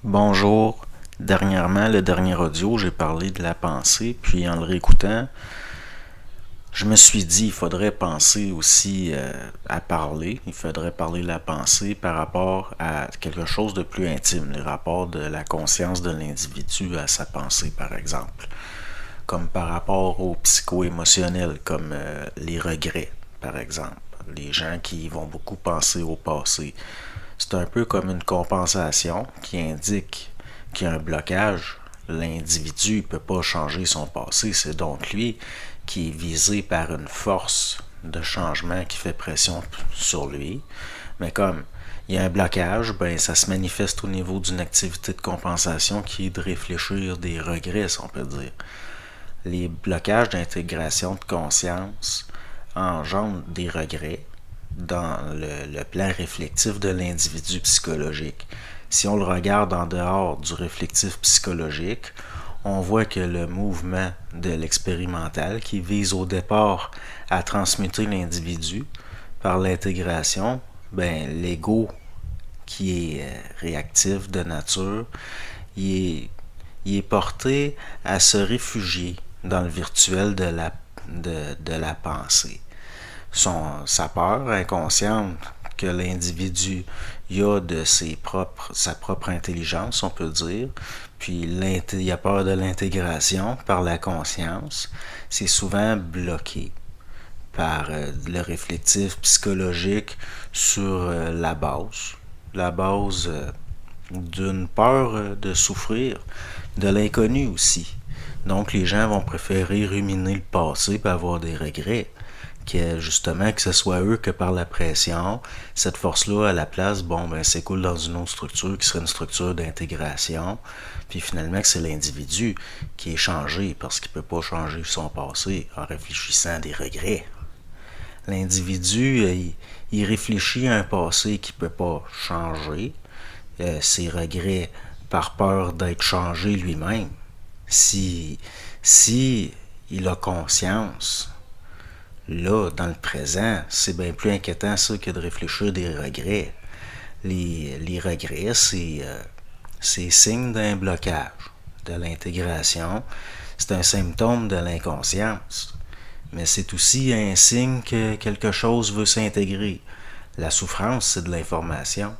Bonjour. Dernièrement, le dernier audio, j'ai parlé de la pensée, puis en le réécoutant, je me suis dit, il faudrait penser aussi à parler, il faudrait parler de la pensée par rapport à quelque chose de plus intime, les rapports de la conscience de l'individu à sa pensée, par exemple, comme par rapport au psycho-émotionnel, comme les regrets, par exemple, les gens qui vont beaucoup penser au passé. C'est un peu comme une compensation qui indique qu'il y a un blocage. L'individu ne peut pas changer son passé, c'est donc lui qui est visé par une force de changement qui fait pression sur lui. Mais comme il y a un blocage, ben ça se manifeste au niveau d'une activité de compensation qui est de réfléchir des regrets, si on peut dire. Les blocages d'intégration de conscience engendrent des regrets dans le plan réflectif de l'individu psychologique. Si on le regarde en dehors du réflectif psychologique, on voit que le mouvement de l'expérimental qui vise au départ à transmuter l'individu par l'intégration, ben l'ego qui est réactif de nature, il est porté à se réfugier dans le virtuel de la pensée. Sa peur inconsciente que l'individu a de sa propre intelligence, on peut dire, puis il a peur de l'intégration par la conscience, c'est souvent bloqué par le réflectif psychologique sur la base d'une peur de souffrir, de l'inconnu aussi. Donc les gens vont préférer ruminer le passé et avoir des regrets que justement que ce soit eux que par la pression, cette force-là à la place, bon ben s'écoule dans une autre structure qui serait une structure d'intégration, puis finalement que c'est l'individu qui est changé parce qu'il peut pas changer son passé en réfléchissant à des regrets. L'individu, il réfléchit à un passé qui peut pas changer, ses regrets par peur d'être changé lui-même. Si, si il a conscience, là, dans le présent, c'est bien plus inquiétant ça que de réfléchir des regrets. Les regrets, c'est signe d'un blocage, de l'intégration. C'est un symptôme de l'inconscience. Mais c'est aussi un signe que quelque chose veut s'intégrer. La souffrance, c'est de l'information.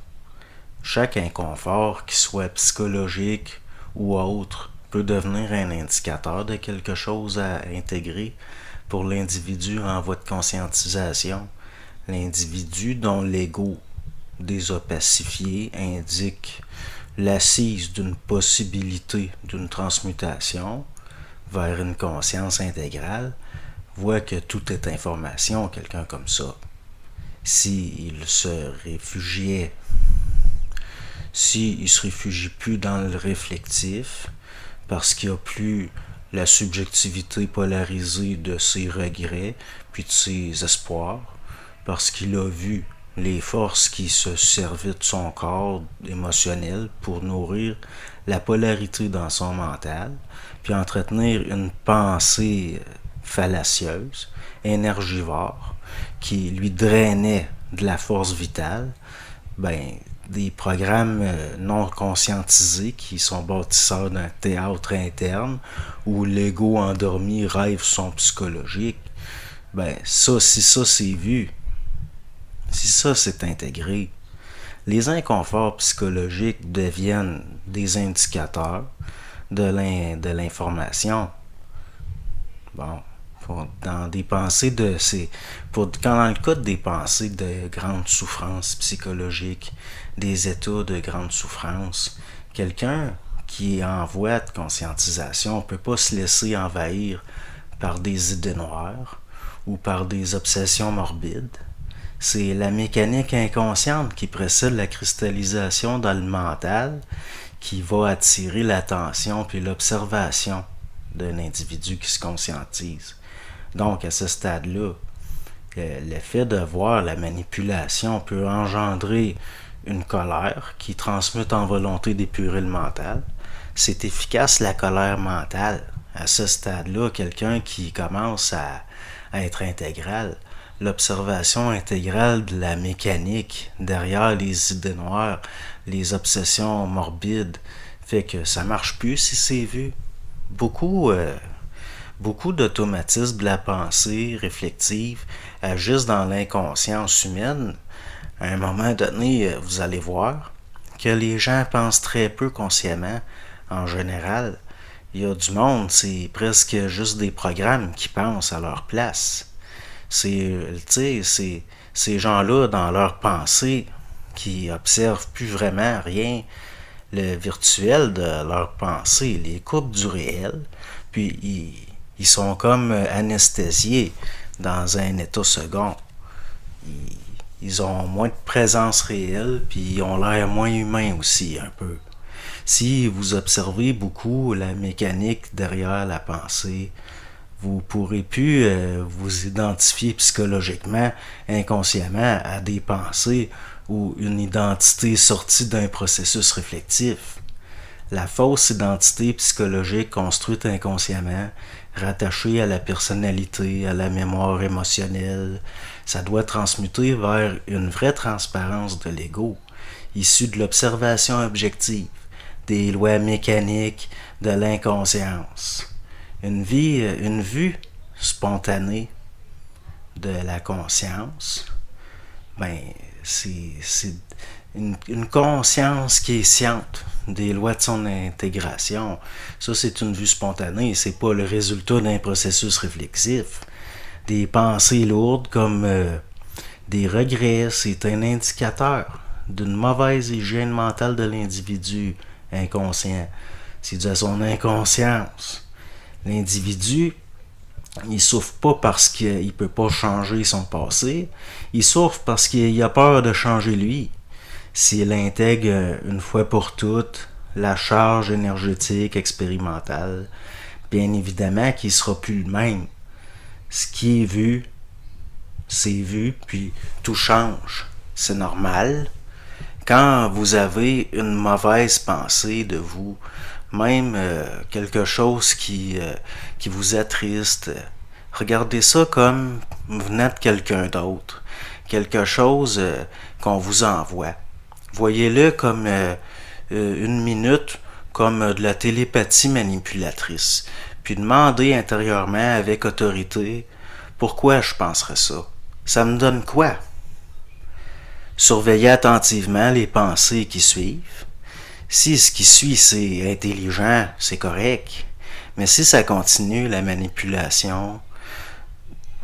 Chaque inconfort, qu'il soit psychologique ou autre, peut devenir un indicateur de quelque chose à intégrer pour l'individu en voie de conscientisation. L'individu dont l'ego désopacifié indique l'assise d'une possibilité d'une transmutation vers une conscience intégrale voit que tout est information, quelqu'un comme ça. S'il se réfugiait, s'il se réfugie plus dans le réflectif, parce qu'il n'y a plus la subjectivité polarisée de ses regrets, puis de ses espoirs, parce qu'il a vu les forces qui se servaient de son corps émotionnel pour nourrir la polarité dans son mental, puis entretenir une pensée fallacieuse, énergivore, qui lui drainait de la force vitale, ben, des programmes non conscientisés qui sont bâtisseurs d'un théâtre interne où l'ego endormi rêve son psychologique, ben ça, si ça c'est vu, si ça c'est intégré, les inconforts psychologiques deviennent des indicateurs de l'information. Bon, dans des pensées de quand dans le cas des pensées de grande souffrance psychologique, des états de grande souffrance, quelqu'un qui est en voie de conscientisation ne peut pas se laisser envahir par des idées noires ou par des obsessions morbides. C'est la mécanique inconsciente qui précède la cristallisation dans le mental qui va attirer l'attention puis l'observation d'un individu qui se conscientise. Donc, à ce stade-là, l'effet de voir la manipulation peut engendrer une colère qui transmute en volonté d'épurer le mental. C'est efficace la colère mentale. À ce stade-là, quelqu'un qui commence à être intégral l'observation intégrale de la mécanique derrière les idées noires, les obsessions morbides, fait que ça marche plus si c'est vu. Beaucoup, beaucoup d'automatismes de la pensée réflexive agissent dans l'inconscience humaine. À un moment donné, vous allez voir que les gens pensent très peu consciemment en général. Il y a du monde, c'est presque juste des programmes qui pensent à leur place. C'est ces gens-là, dans leur pensée, qui observent plus vraiment rien, le virtuel de leur pensée, les coupent du réel, puis ils sont comme anesthésiés dans un état second. Ils, ils ont moins de présence réelle, puis ils ont l'air moins humains aussi, un peu. Si vous observez beaucoup la mécanique derrière la pensée, vous pourrez plus vous identifier psychologiquement, inconsciemment, à des pensées ou une identité sortie d'un processus réflectif. La fausse identité psychologique construite inconsciemment, rattachée à la personnalité, à la mémoire émotionnelle, ça doit transmuter vers une vraie transparence de l'ego, issue de l'observation objective, des lois mécaniques de l'inconscience. Une vue spontanée de la conscience, ben, c'est une conscience qui est sciente des lois de son intégration. Ça, c'est une vue spontanée, c'est pas le résultat d'un processus réflexif. Des pensées lourdes comme des regrets, c'est un indicateur d'une mauvaise hygiène mentale de l'individu inconscient. C'est dû à son inconscience. L'individu, il souffre pas parce qu'il peut pas changer son passé, il souffre parce qu'il a peur de changer lui. S'il intègre une fois pour toutes la charge énergétique expérimentale, bien évidemment qu'il sera plus le même. Ce qui est vu, c'est vu, puis tout change. C'est normal. Quand vous avez une mauvaise pensée de vous, même quelque chose qui vous attriste, regardez ça comme venant de quelqu'un d'autre, quelque chose qu'on vous envoie. Voyez-le comme une minute, comme de la télépathie manipulatrice, puis demandez intérieurement avec autorité pourquoi je penserais ça. Ça me donne quoi? Surveillez attentivement les pensées qui suivent. Si ce qui suit c'est intelligent, c'est correct. Mais si ça continue la manipulation,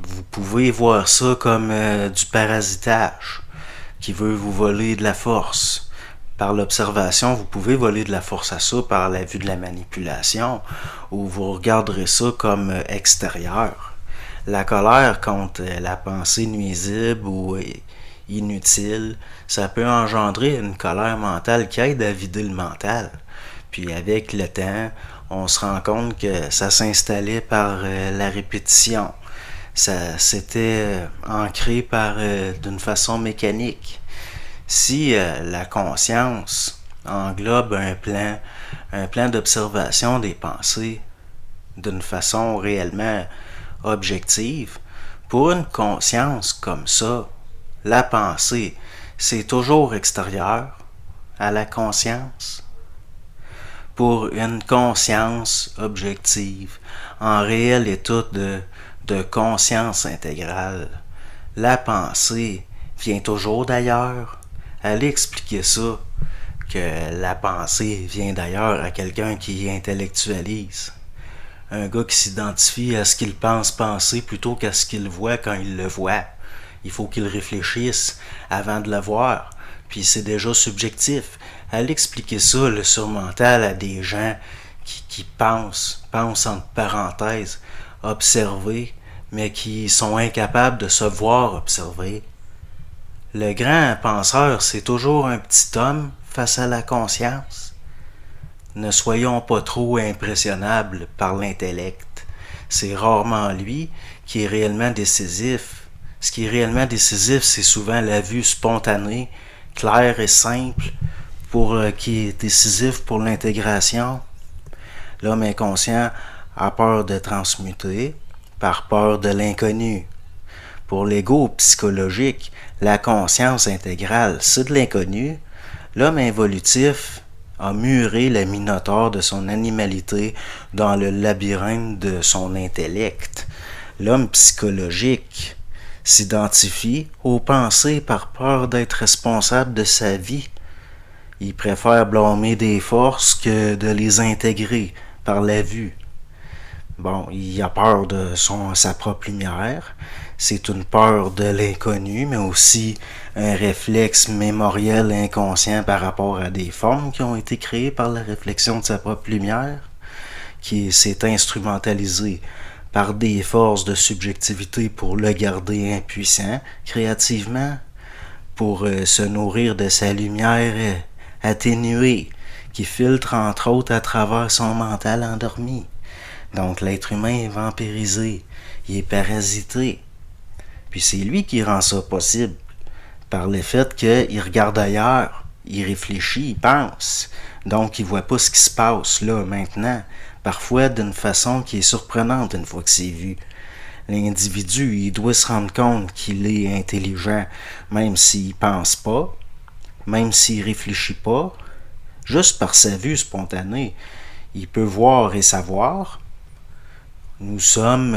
vous pouvez voir ça comme du parasitage qui veut vous voler de la force. Par l'observation, vous pouvez voler de la force à ça par la vue de la manipulation, ou vous regarderez ça comme extérieur. La colère contre la pensée nuisible ou inutile, ça peut engendrer une colère mentale qui aide à vider le mental. Puis avec le temps, on se rend compte que ça s'installait par la répétition. Ça s'était ancré d'une façon mécanique. Si la conscience englobe un plan d'observation des pensées d'une façon réellement objective, pour une conscience comme ça, la pensée, c'est toujours extérieur à la conscience. Pour une conscience objective, en réel état de conscience intégrale, la pensée vient toujours d'ailleurs. Allez expliquer ça, que la pensée vient d'ailleurs à quelqu'un qui intellectualise. Un gars qui s'identifie à ce qu'il pense penser plutôt qu'à ce qu'il voit quand il le voit. Il faut qu'il réfléchisse avant de le voir. Puis c'est déjà subjectif. Allez expliquer ça, le surmental, à des gens qui pensent entre parenthèses, observer, mais qui sont incapables de se voir observer. Le grand penseur, c'est toujours un petit homme face à la conscience. Ne soyons pas trop impressionnables par l'intellect. C'est rarement lui qui est réellement décisif. Ce qui est réellement décisif, c'est souvent la vue spontanée, claire et simple, qui est décisif pour l'intégration. L'homme inconscient a peur de transmuter par peur de l'inconnu. Pour l'ego psychologique, la conscience intégrale, c'est de l'inconnu. L'homme involutif a muré le minotaure de son animalité dans le labyrinthe de son intellect. L'homme psychologique s'identifie aux pensées par peur d'être responsable de sa vie. Il préfère blâmer des forces que de les intégrer par la vue. Bon, il a peur de sa propre lumière. C'est une peur de l'inconnu, mais aussi un réflexe mémoriel inconscient par rapport à des formes qui ont été créées par la réflexion de sa propre lumière, qui s'est instrumentalisée par des forces de subjectivité pour le garder impuissant créativement, pour se nourrir de sa lumière atténuée, qui filtre entre autres à travers son mental endormi. Donc l'être humain est vampirisé, il est parasité. Puis c'est lui qui rend ça possible, par le fait qu'il regarde ailleurs, il réfléchit, il pense. Donc il voit pas ce qui se passe là, maintenant, parfois d'une façon qui est surprenante une fois que c'est vu. L'individu, il doit se rendre compte qu'il est intelligent, même s'il pense pas, même s'il réfléchit pas, juste par sa vue spontanée. Il peut voir et savoir. Nous sommes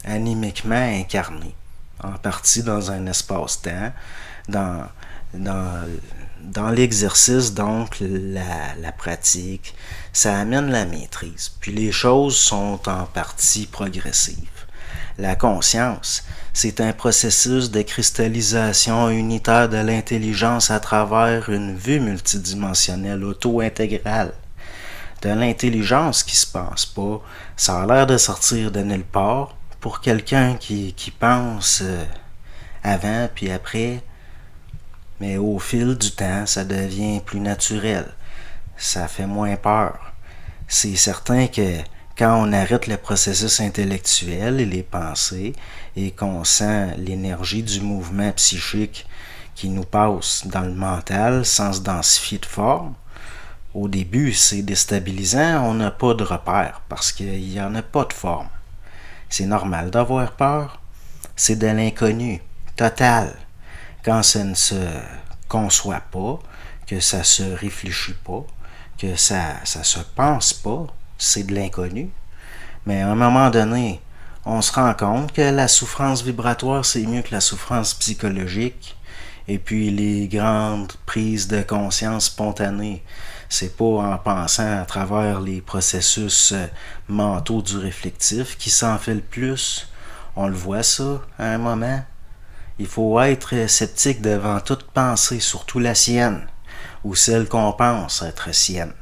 animiquement incarnés, en partie dans un espace-temps, dans l'exercice, donc la pratique, ça amène la maîtrise. Puis les choses sont en partie progressives. La conscience, c'est un processus de cristallisation unitaire de l'intelligence à travers une vue multidimensionnelle auto-intégrale. De l'intelligence qui se pense pas, ça a l'air de sortir de nulle part pour quelqu'un qui pense avant puis après, mais au fil du temps, ça devient plus naturel. Ça fait moins peur. C'est certain que quand on arrête le processus intellectuel et les pensées et qu'on sent l'énergie du mouvement psychique qui nous passe dans le mental sans se densifier de forme, au début, c'est déstabilisant, on n'a pas de repère parce qu'il n'y en a pas de forme. C'est normal d'avoir peur, c'est de l'inconnu, total. Quand ça ne se conçoit pas, que ça se réfléchit pas, que ça se pense pas, c'est de l'inconnu. Mais à un moment donné, on se rend compte que la souffrance vibratoire, c'est mieux que la souffrance psychologique. Et puis les grandes prises de conscience spontanées, c'est pas en pensant à travers les processus mentaux du réflectif qui s'en fait le plus. On le voit ça à un moment. Il faut être sceptique devant toute pensée, surtout la sienne, ou celle qu'on pense être sienne.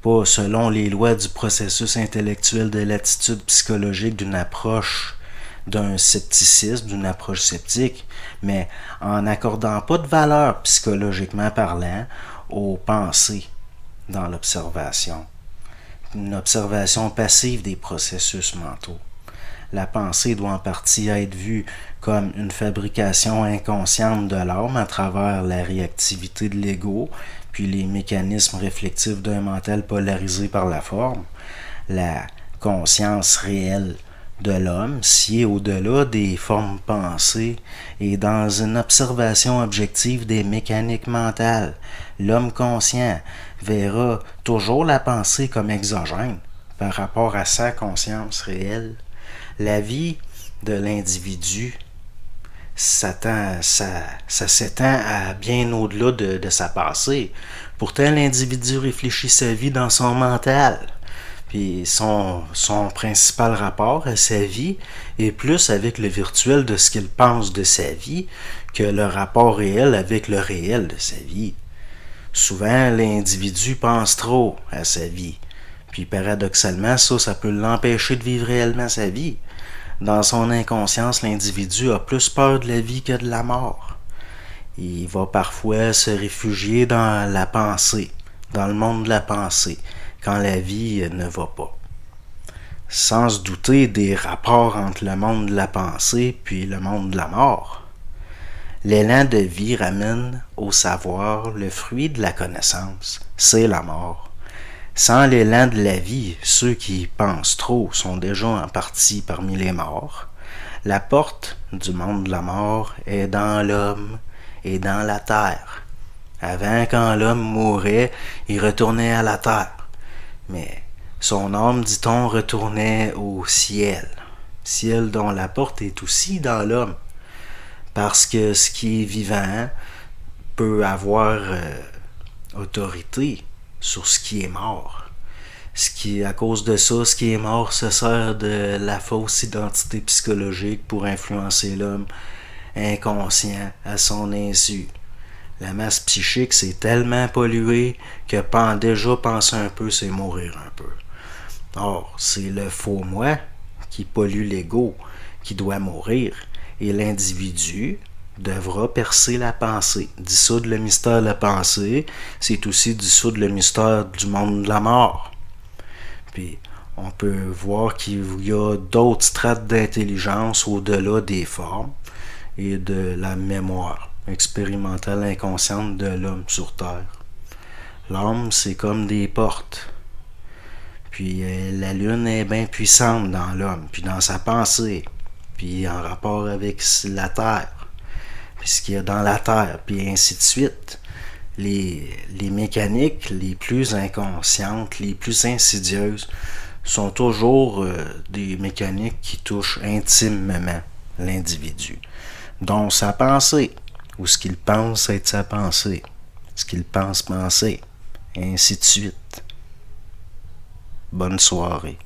Pas selon les lois du processus intellectuel de l'attitude psychologique d'une approche d'un scepticisme, d'une approche sceptique, mais en n'accordant pas de valeur psychologiquement parlant aux pensées dans l'observation. Une observation passive des processus mentaux. La pensée doit en partie être vue comme une fabrication inconsciente de l'âme à travers la réactivité de l'ego, puis les mécanismes réflectifs d'un mental polarisé par la forme. La conscience réelle de l'homme, si est au-delà des formes pensées et dans une observation objective des mécaniques mentales. L'homme conscient verra toujours la pensée comme exogène par rapport à sa conscience réelle. La vie de l'individu ça s'étend à bien au-delà de sa passée. Pourtant, l'individu réfléchit sa vie dans son mental. Puis son principal rapport à sa vie est plus avec le virtuel de ce qu'il pense de sa vie que le rapport réel avec le réel de sa vie. Souvent, l'individu pense trop à sa vie. Puis paradoxalement, ça peut l'empêcher de vivre réellement sa vie. Dans son inconscience, l'individu a plus peur de la vie que de la mort. Il va parfois se réfugier dans la pensée, dans le monde de la pensée, quand la vie ne va pas. Sans se douter des rapports entre le monde de la pensée puis le monde de la mort. L'élan de vie ramène au savoir le fruit de la connaissance, c'est la mort. Sans l'élan de la vie, ceux qui pensent trop sont déjà en partie parmi les morts. La porte du monde de la mort est dans l'homme et dans la terre. Avant, quand l'homme mourait, il retournait à la terre. Mais son âme, dit-on, retournait au ciel. Ciel dont la porte est aussi dans l'homme. Parce que ce qui est vivant peut avoir autorité sur ce qui est mort. À cause de ça, ce qui est mort se sert de la fausse identité psychologique pour influencer l'homme inconscient à son insu. La masse psychique, c'est tellement pollué que déjà penser un peu, c'est mourir un peu. Or, c'est le faux moi qui pollue l'ego qui doit mourir, et l'individu devra percer la pensée. Dissoudre le mystère de la pensée, c'est aussi dissoudre le mystère du monde de la mort. Puis, on peut voir qu'il y a d'autres strates d'intelligence au-delà des formes et de la mémoire expérimentale inconsciente de l'homme sur Terre. L'âme, c'est comme des portes. Puis la lune est bien puissante dans l'homme, puis dans sa pensée, puis en rapport avec la Terre, puis ce qu'il y a dans la Terre, puis ainsi de suite. Les mécaniques les plus inconscientes, les plus insidieuses, sont toujours des mécaniques qui touchent intimement l'individu, dont sa pensée, ou ce qu'il pense être sa pensée, ce qu'il pense penser, et ainsi de suite. Bonne soirée.